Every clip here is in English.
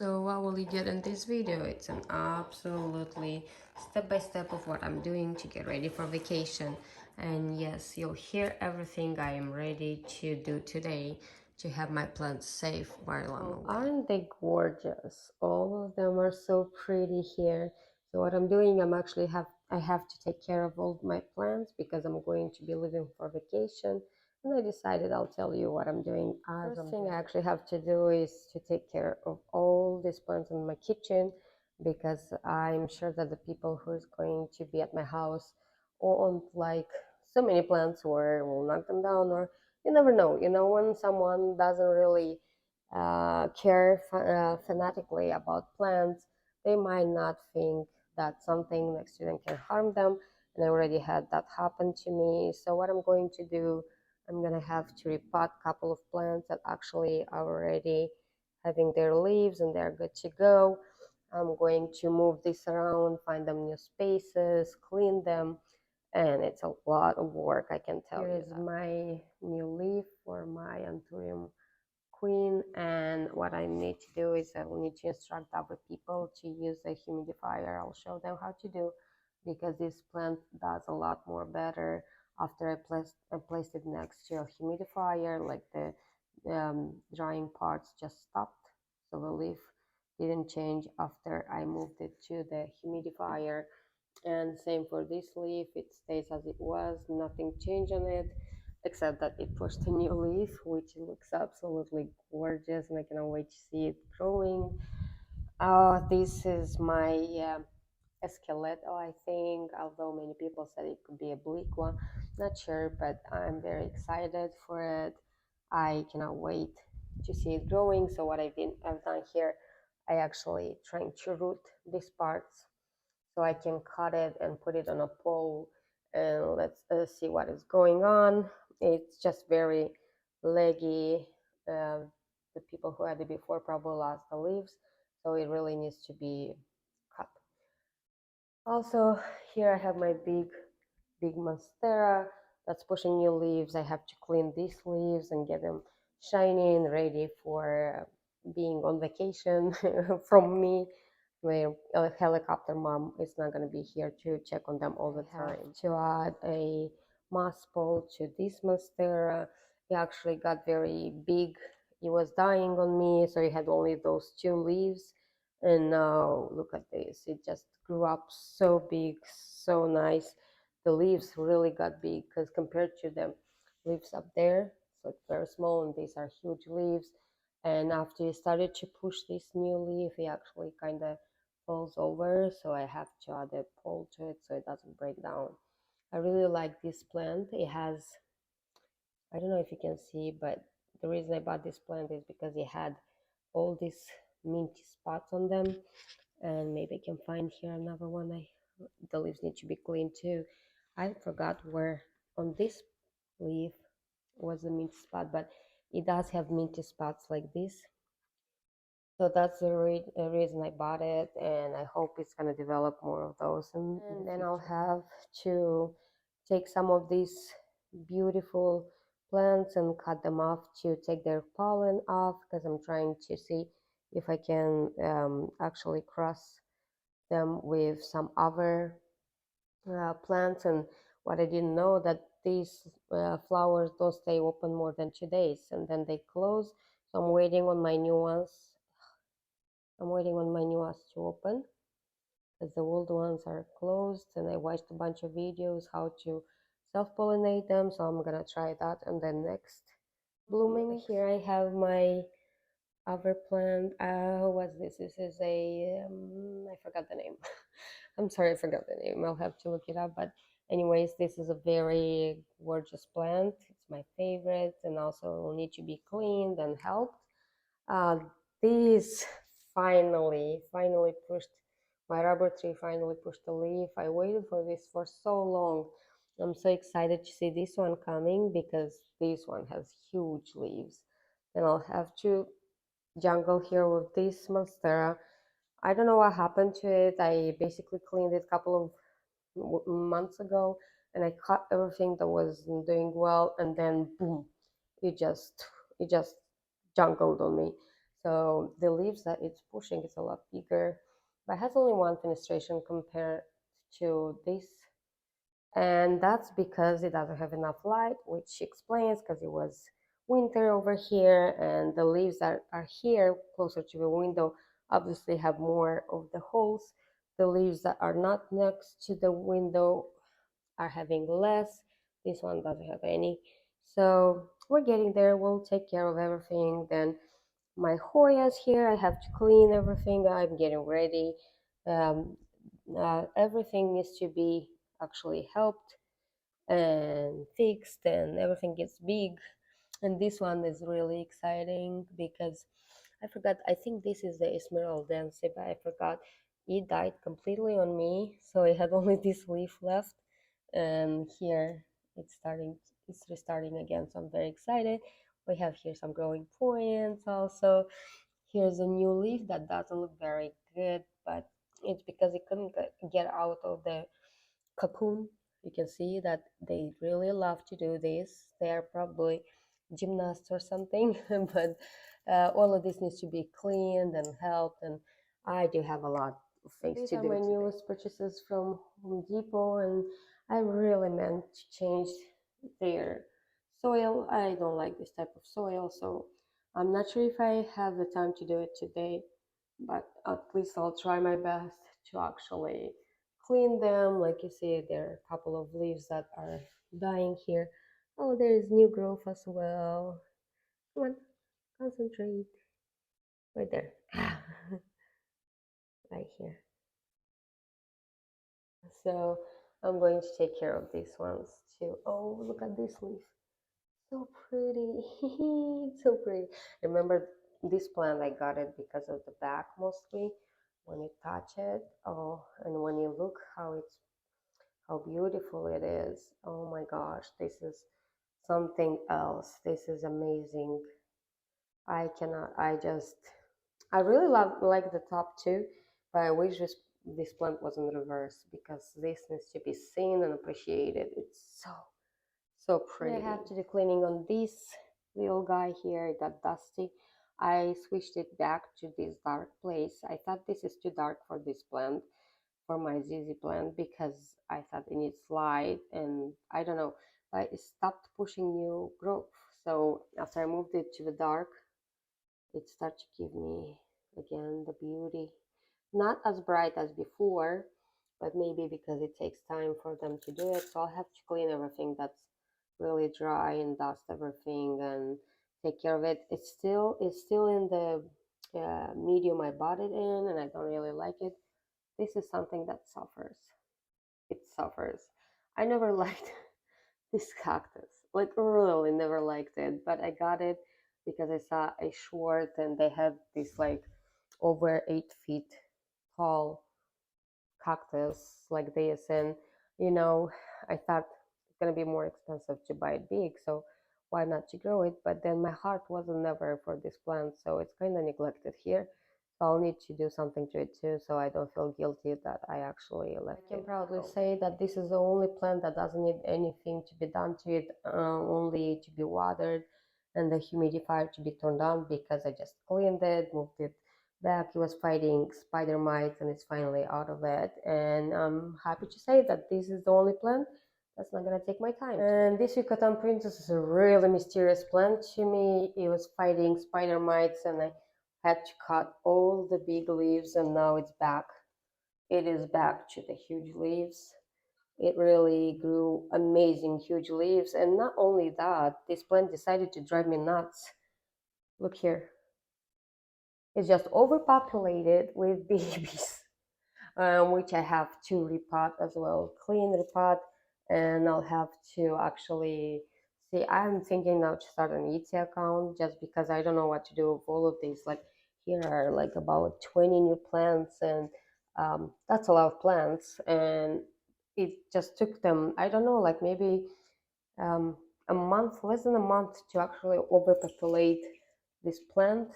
So what will you get in this video? It's an absolutely step-by-step of what I'm doing to get ready for vacation. And yes, you'll hear everything I am ready to do today to have my plants safe while I'm away. Aren't they gorgeous? All of them are so pretty here. So what I'm doing, I have to take care of all my plants because I'm going to be leaving for vacation. And I decided I'll tell you what I'm doing. First thing I actually have to do is to take care of all these plants in my kitchen because I'm sure that the people who is going to be at my house won't like so many plants or will knock them down, or you never know. You know, when someone doesn't really care fanatically about plants, they might not think that something next to them can harm them. And I already had that happen to me. So what I'm going to do, I'm gonna have to repot a couple of plants that actually are already having their leaves and they're good to go. I'm going to move this around, find them new spaces, clean them, and it's a lot of work, I can tell you. Here is my new leaf for my anthurium queen, and what I need to do is I will need to instruct other people to use a humidifier. I'll show them how to do, because this plant does a lot more better after I placed it next to a humidifier. Like the drying parts just stopped, so the leaf didn't change after I moved it to the humidifier. And same for this leaf, it stays as it was, nothing changed on it except that it pushed a new leaf, which looks absolutely gorgeous, and I cannot wait to see it growing. This is my esqueleto, I think, although many people said it could be a bleak one. Not sure, but I'm very excited for it. I cannot wait to see it growing. So what I've done here, I actually trying to root these parts so I can cut it and put it on a pole, and let's see what is going on. It's just very leggy. The people who had it before probably lost the leaves, so it really needs to be cut. Also, here I have my big monstera that's pushing new leaves. I have to clean these leaves and get them shiny and ready for being on vacation from me. My helicopter mom is not going to be here to check on them all the time. To add a moss pole to this monstera, it actually got very big. It was dying on me, so it had only those two leaves. And now look at this, it just grew up so big, so nice. The leaves really got big because compared to the leaves up there, so it's very small, and these are huge leaves. And after you started to push this new leaf, it actually kind of falls over, so I have to add a pole to it so it doesn't break down. I really like this plant. It has, I don't know if you can see, but the reason I bought this plant is because it had all these minty spots on them. And maybe I can find here another one. The leaves need to be cleaned too. I forgot where on this leaf was the minty spot, but it does have minty spots like this. So that's the reason I bought it, and I hope it's going to develop more of those. And then I'll have to take some of these beautiful plants and cut them off to take their pollen off, because I'm trying to see if I can actually cross them with some other plants. And what I didn't know, that these flowers don't stay open more than 2 days and then they close. So I'm waiting on my new ones. I'm waiting on my new ones to open, because the old ones are closed, and I watched a bunch of videos how to self-pollinate them, so I'm gonna try that. And then next blooming, here I have my other plant. What's this? This is a I forgot the name. I'm sorry, I forgot the name. I'll have to look it up. But anyways, this is a very gorgeous plant. It's my favorite, and also will need to be cleaned and helped. Uh, this finally pushed, my rubber tree finally pushed a leaf. I waited for this for so long. I'm so excited to see this one coming, because this one has huge leaves. And I'll have to jungle here with this monstera. I don't know what happened to it. I basically cleaned it a couple of months ago, and I cut everything that was doing well, and then boom, it just jungled on me. So the leaves that it's pushing is a lot bigger, but it has only one fenestration compared to this. And that's because it doesn't have enough light, which explains because it was winter over here, and the leaves that are here closer to the window obviously have more of the holes. The leaves that are not next to the window are having less. This one doesn't have any. So we're getting there. We'll take care of everything. Then my Hoya's here. I have to clean everything. I'm getting ready. Um, Everything needs to be actually helped and fixed, and everything gets big. And this one is really exciting because I forgot. I think this is the Esmeraldense, but I forgot. It died completely on me, so I had only this leaf left. And here it's starting. It's restarting again, so I'm very excited. We have here some growing points also. Here's a new leaf that doesn't look very good, but it's because it couldn't get out of the cocoon. You can see that they really love to do this. They are probably gymnasts or something, but all of this needs to be cleaned and helped, and I do have a lot of things to do. These are my newest purchases from Home Depot, and I really meant to change their soil. I don't like this type of soil, so I'm not sure if I have the time to do it today, but at least I'll try my best to actually clean them. Like you see, there are a couple of leaves that are dying here. Oh, there is new growth as well. Come on, concentrate. Right there. Right here. So I'm going to take care of these ones too. Oh, look at this leaf. So pretty. It's so pretty. Remember this plant, I got it because of the back mostly. When you touch it, oh, and when you look how beautiful it is. Oh my gosh, this is something else. This is amazing. I cannot, I really like the top two, but I wish this plant was in reverse because this needs to be seen and appreciated. It's so pretty. I have to do cleaning on this little guy here. It got dusty. I switched it back to this dark place. I thought this is too dark for this plant, for my ZZ plant, because I thought it needs light, and I don't know, but it stopped pushing new growth. So after I moved it to the dark, it started to give me again the beauty. Not as bright as before, but maybe because it takes time for them to do it. So I'll have to clean everything that's really dry and dust everything and take care of it. It's still in the medium I bought it in, and I don't really like it. This is something that suffers. It suffers. I never liked this cactus. Like really never liked it, but I got it because I saw a short and they have this like over 8 feet tall cactus like this, and you know I thought it's gonna be more expensive to buy it big, so why not to grow it? But then my heart wasn't never for this plant, so it's kind of neglected here. So I'll need to do something to it too, so I don't feel guilty that I actually left it. I can proudly say that this is the only plant that doesn't need anything to be done to it, only to be watered and the humidifier to be turned on, because I just cleaned it, moved it back. He was fighting spider mites and it's finally out of it. And I'm happy to say that this is the only plant that's not gonna take my time. And this Yucatan Princess is a really mysterious plant to me. It was fighting spider mites and I had to cut all the big leaves, and now it's back. It is back to the huge leaves. It really grew amazing huge leaves. And not only that, this plant decided to drive me nuts. Look here. It's just overpopulated with babies, which I have to repot as well, clean repot, and I'll have to actually see. I'm thinking now to start an Etsy account just because I don't know what to do with all of these. Like here are like about 20 new plants, and that's a lot of plants, and it just took them, I don't know, like maybe um, a month, less than a month, to actually overpopulate this plant.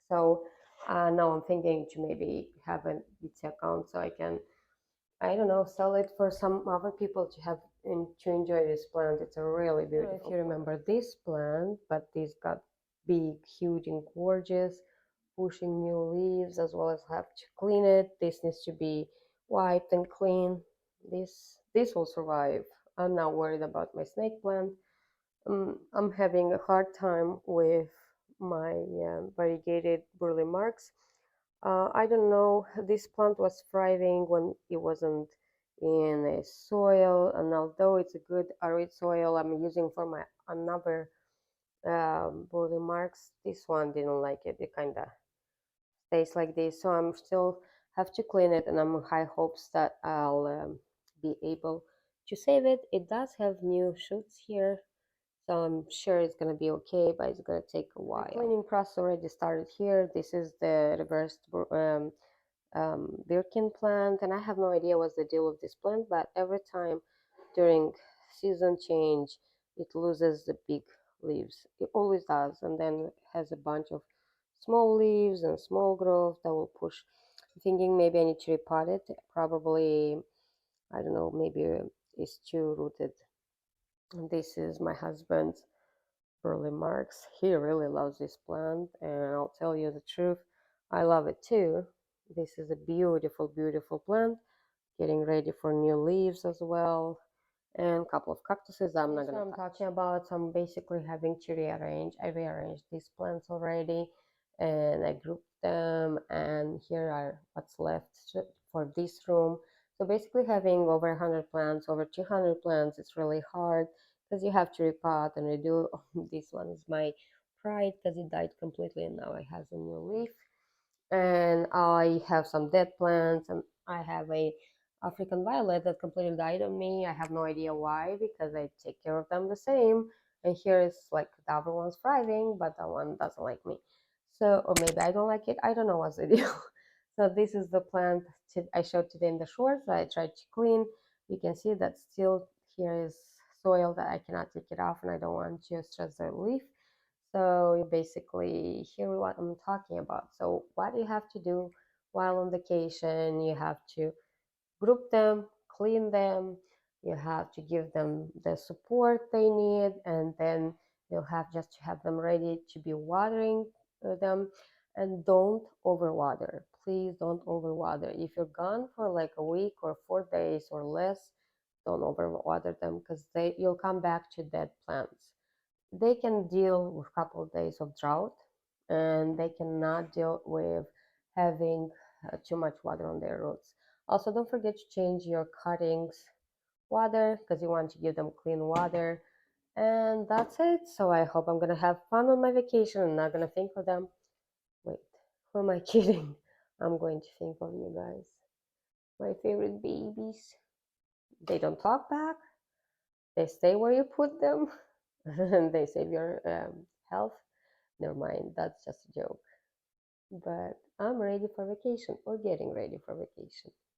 So now I'm thinking to maybe have an Etsy account so I can, I don't know, sell it for some other people to have and to enjoy this plant. It's a really beautiful. If you remember this plant, but this got big, huge, and gorgeous. pushing new leaves, as well as have to clean it. This needs to be wiped and clean. This will survive. I'm not worried about my snake plant. I'm having a hard time with my variegated burley marks. I don't know, this plant was thriving when it wasn't in a soil, and although it's a good arid soil I'm using for my another burley marks, this one didn't like it. It kind of stays like this, so I'm still have to clean it, and I'm high hopes that I'll be able to save it. It does have new shoots here, so I'm sure it's gonna be okay, but it's gonna take a while. The cleaning process already started here. This is the reversed Birkin plant, and I have no idea what's the deal with this plant, but every time during season change it loses the big leaves. It always does, and then has a bunch of small leaves and small growth that will push. I'm thinking maybe I need to repot it. Probably, I don't know, maybe it's too rooted. And this is my husband's burley marks. He really loves this plant, and I'll tell you the truth, I love it too. This is a beautiful, beautiful plant, getting ready for new leaves as well, and a couple of cactuses I'm not gonna touch. I'm talking about, I'm basically having to rearrange. I rearranged these plants already, and I grouped them, and here are what's left for this room. So basically having over 100 plants, over 200 plants, it's really hard because you have to repot and redo. This one is my pride because it died completely, and now it has a new leaf. And I have some dead plants, and I have a African violet that completely died on me. I have no idea why, because I take care of them the same. And here is like the other one's thriving, but that one doesn't like me. So, or maybe I don't like it. I don't know what's the deal. So this is the plant I showed today in the shorts that I tried to clean. You can see that still here is soil that I cannot take it off, and I don't want to stress the leaf. So you basically hear what I'm talking about. So what you have to do while on vacation, you have to group them, clean them, you have to give them the support they need, and then you'll have just to have them ready to be watering them. And don't overwater. Please don't overwater. If you're gone for like a week or 4 days or less, don't overwater them, because you'll come back to dead plants. They can deal with a couple of days of drought, and they cannot deal with having too much water on their roots. Also, don't forget to change your cuttings water, because you want to give them clean water. And that's it. So I hope I'm gonna have fun on my vacation. I'm not gonna think of them. Wait, who am I kidding? I'm going to think of you guys, my favorite babies. They don't talk back, they stay where you put them, and they save your health. Never mind, that's just a joke. But I'm ready for vacation, or getting ready for vacation.